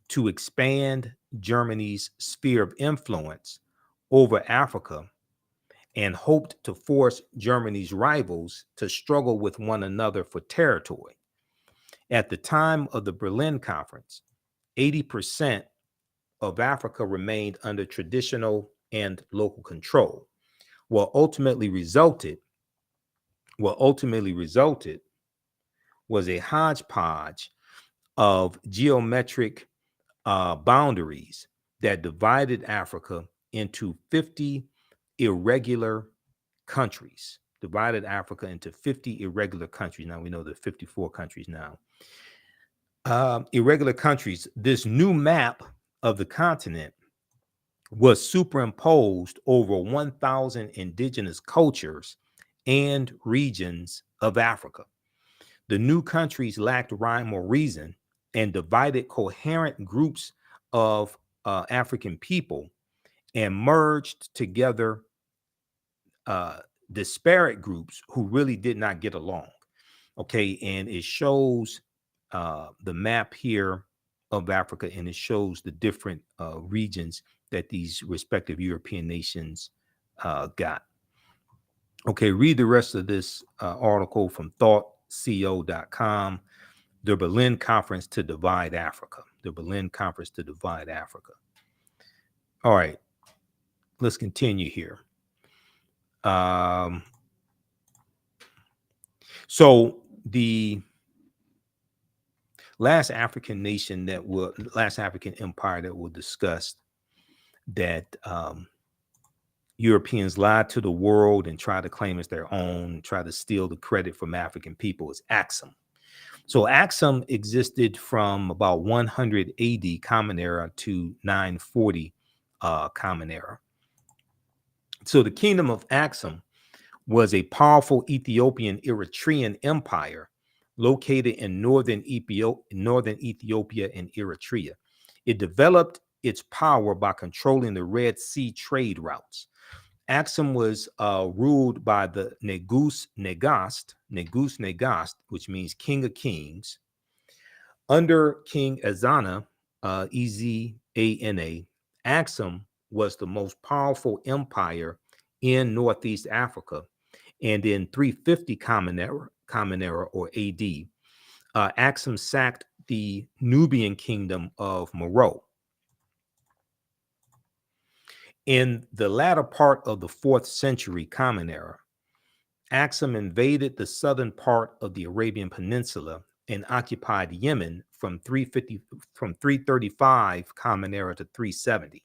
to expand Germany's sphere of influence over Africa and hoped to force Germany's rivals to struggle with one another for territory. At the time of the Berlin Conference, 80% of Africa remained under traditional and local control. What ultimately resulted was a hodgepodge of geometric boundaries that divided Africa into 50 irregular countries. Now we know there are 54 countries now. Irregular countries. This new map of the continent was superimposed over 1,000 indigenous cultures and regions of Africa. The new countries lacked rhyme or reason and divided coherent groups of African people and merged together disparate groups who really did not get along. Okay, and it shows the map here of Africa, and it shows the different regions that these respective European nations got. Okay, read the rest of this article from thoughtco.com. The Berlin Conference to Divide Africa. The Berlin Conference to Divide Africa. All right, let's continue here. So the last African empire that we'll discuss that Europeans lied to the world and tried to claim as their own, tried to steal the credit from African people is Axum. So Axum existed from about 100 AD Common Era to 940 Common Era. So the kingdom of Axum was a powerful Ethiopian Eritrean empire located in northern Ethiopia and Eritrea. It developed its power by controlling the Red Sea trade routes. Axum was ruled by the Negus Negast, which means King of Kings. Under King Ezana, Ezana, Axum was the most powerful empire in Northeast Africa. And in 350 Common Era or AD, Axum sacked the Nubian kingdom of Meroe. In the latter part of the 4th century Common Era, Axum invaded the southern part of the Arabian Peninsula and occupied Yemen from 335 Common Era to 370.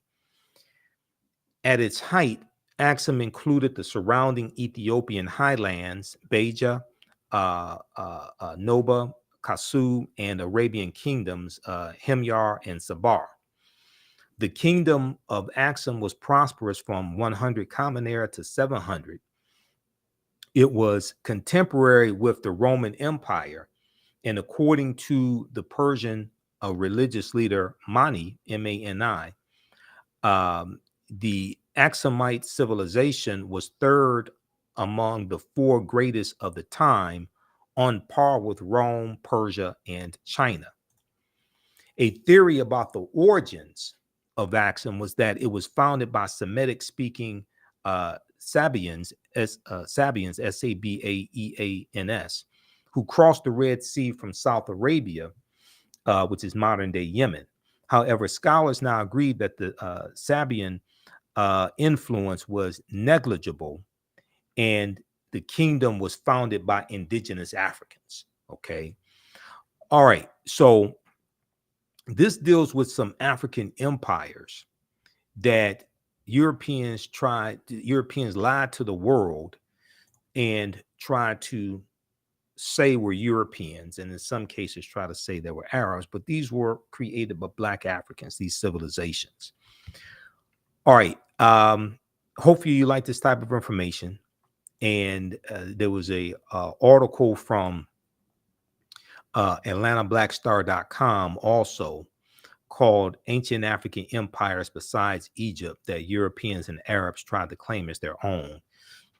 At its height, Axum included the surrounding Ethiopian highlands, Beja, Noba, Kasu, and Arabian kingdoms, Himyar and Sabar. The kingdom of Axum was prosperous from 100 Common Era to 700. It was contemporary with the Roman Empire, and according to the Persian religious leader Mani, Mani, the Axumite civilization was third among the 4 greatest of the time, on par with Rome, Persia, and China. A theory about the origins of Axum was that it was founded by Semitic-speaking Sabians, Sabaeans, who crossed the Red Sea from South Arabia, which is modern-day Yemen. However, scholars now agree that the Sabaean influence was negligible, and the kingdom was founded by indigenous Africans. Okay. All right. So this deals with some African empires that Europeans lied to the world and tried to say were Europeans, and in some cases try to say they were Arabs, but these were created by Black Africans, these civilizations. All right. Hopefully you like this type of information. And there was a article from AtlantaBlackStar.com also called Ancient African Empires Besides Egypt that Europeans and Arabs tried to claim as their own,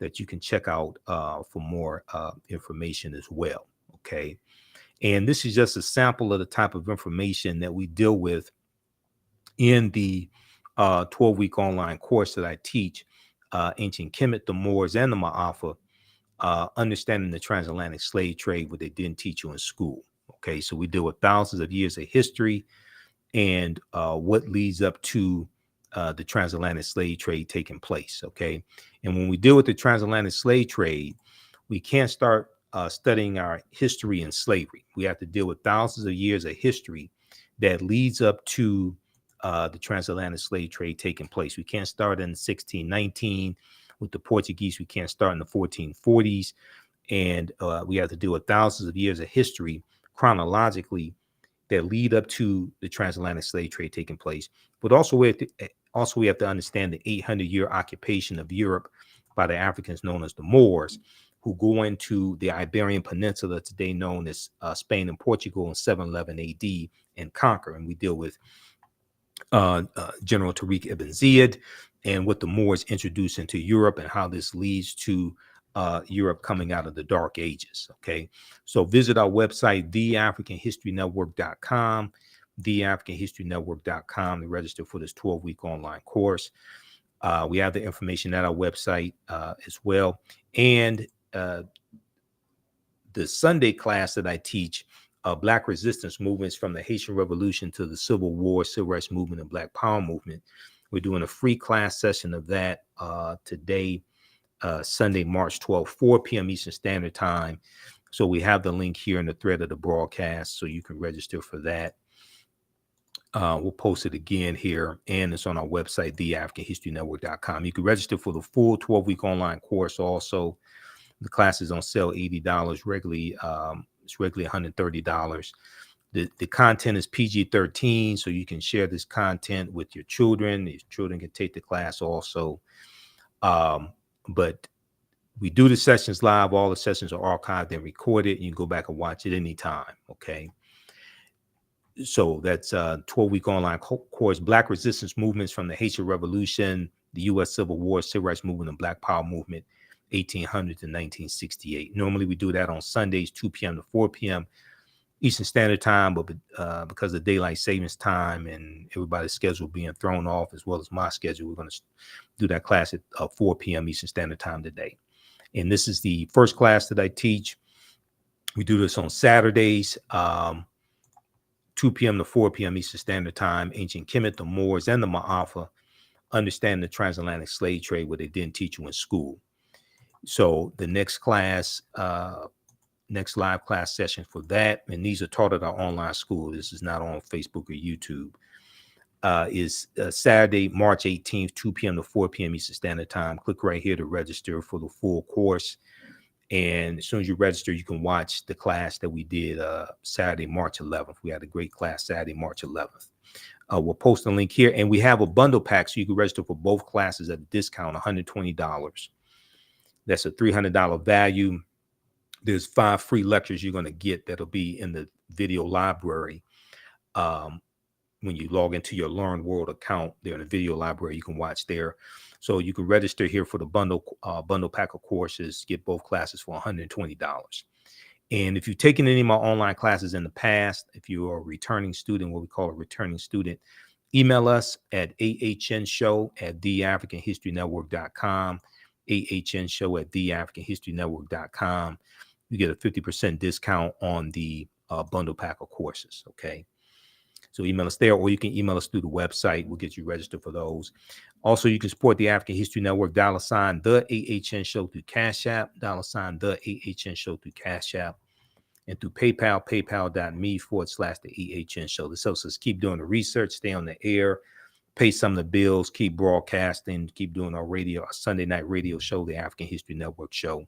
that you can check out for more information as well. Okay. And this is just a sample of the type of information that we deal with in the 12-week online course that I teach, Ancient Kemet, the Moors, and the Ma'afa, understanding the transatlantic slave trade, what they didn't teach you in school. Okay, so we deal with thousands of years of history and what leads up to the transatlantic slave trade taking place. Okay, and when we deal with the transatlantic slave trade, we can't start studying our history in slavery. We have to deal with thousands of years of history that leads up to the transatlantic slave trade taking place. We can't start in 1619 with the Portuguese. We can't start in the 1440s. And we have to deal with thousands of years of history chronologically that lead up to the transatlantic slave trade taking place. But also we have to understand the 800-year occupation of Europe by the Africans known as the Moors, who go into the Iberian Peninsula, today known as Spain and Portugal, in 711 AD and conquer. And we deal with General Tariq ibn Ziyad and what the Moors introduced into Europe and how this leads to Europe coming out of the Dark Ages. Okay, so visit our website, TheAfricanHistoryNetwork.com, TheAfricanHistoryNetwork.com to register for this 12-week online course. We have the information at our website as well. And the Sunday class that I teach, Black resistance movements from the Haitian Revolution to the Civil War, Civil Rights Movement, and Black Power Movement. We're doing a free class session of that today, Sunday, March 12th, 4 p.m. Eastern Standard Time. So we have the link here in the thread of the broadcast, so you can register for that. We'll post it again here, and it's on our website, TheAHNShow.com. You can register for the full 12-week online course also. The class is on sale, $80. Regularly, it's regularly $130. The content is PG-13, so you can share this content with your children. Your children can take the class also. But we do the sessions live. All the sessions are archived and recorded. You can go back and watch it anytime, okay? So that's a 12-week online course, Black Resistance Movements from the Haitian Revolution, the U.S. Civil War, Civil Rights Movement, and Black Power Movement, 1800 to 1968. Normally, we do that on Sundays, 2 p.m. to 4 p.m. Eastern Standard Time, but because of daylight savings time and everybody's schedule being thrown off, as well as my schedule, we're going to do that class at 4 p.m. Eastern Standard Time today. And this is the first class that I teach. We do this on Saturdays, 2 p.m. to 4 p.m. Eastern Standard Time. Ancient Kemet, the Moors, and the Ma'afa, understanding the transatlantic slave trade, what they didn't teach you in school. So the next class, next live class session for that, and these are taught at our online school. This is not on Facebook or YouTube. Is Saturday, March 18th, 2 p.m. to 4 p.m. Eastern Standard Time. Click right here to register for the full course. And as soon as you register, you can watch the class that we did Saturday, March 11th. We had a great class Saturday, March 11th. We'll post a link here. And we have a bundle pack, so you can register for both classes at a discount, $120. That's a $300 value. There's 5 free lectures you're going to get that'll be in the video library. When you log into your Learn World account, they're in the video library you can watch there. So you can register here for the bundle pack of courses, get both classes for $120. And if you've taken any of my online classes in the past, if you are a returning student, what we call a returning student, email us at TheAHNShow@TheAfricanHistoryNetwork.com, TheAHNShow@TheAfricanHistoryNetwork.com. You get a 50% discount on the bundle pack of courses, okay? So email us there, or you can email us through the website. We'll get you registered for those. Also, you can support the African History Network, $ the AHN Show through Cash App, $ the AHN Show through Cash App, and through PayPal, paypal.me/the AHN Show. This helps us keep doing the research, stay on the air, pay some of the bills, keep broadcasting, keep doing our radio, our Sunday night radio show, the African History Network Show.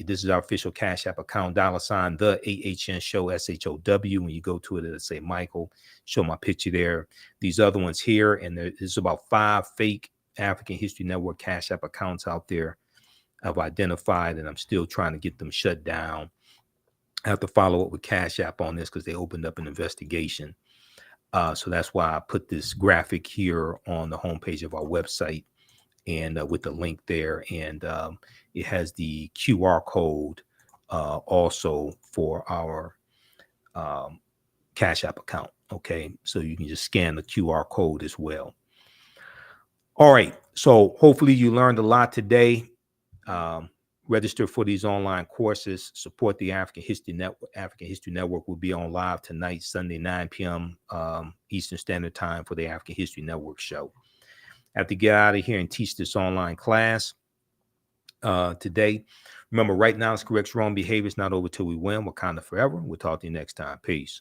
This is our official Cash App account, $ the AHN Show, SHOW. When you go to it, it'll say Michael, show my picture there. These other ones here, and there's about 5 fake African History Network Cash App accounts out there I've identified, and I'm still trying to get them shut down. I have to follow up with Cash App on this because they opened up an investigation. So that's why I put this graphic here on the homepage of our website, and with the link there, and it has the QR code also for our Cash App account. Okay, so you can just scan the QR code as well. All right, so hopefully you learned a lot today. Register for these online courses. Support the African History Network. African History Network will be on live tonight, Sunday, 9 p.m. Eastern Standard Time for the African History Network show. I have to get out of here and teach this online class today. Remember, right now, it's correct wrong behavior. It's not over till we win. Wakanda forever. We'll talk to you next time. Peace.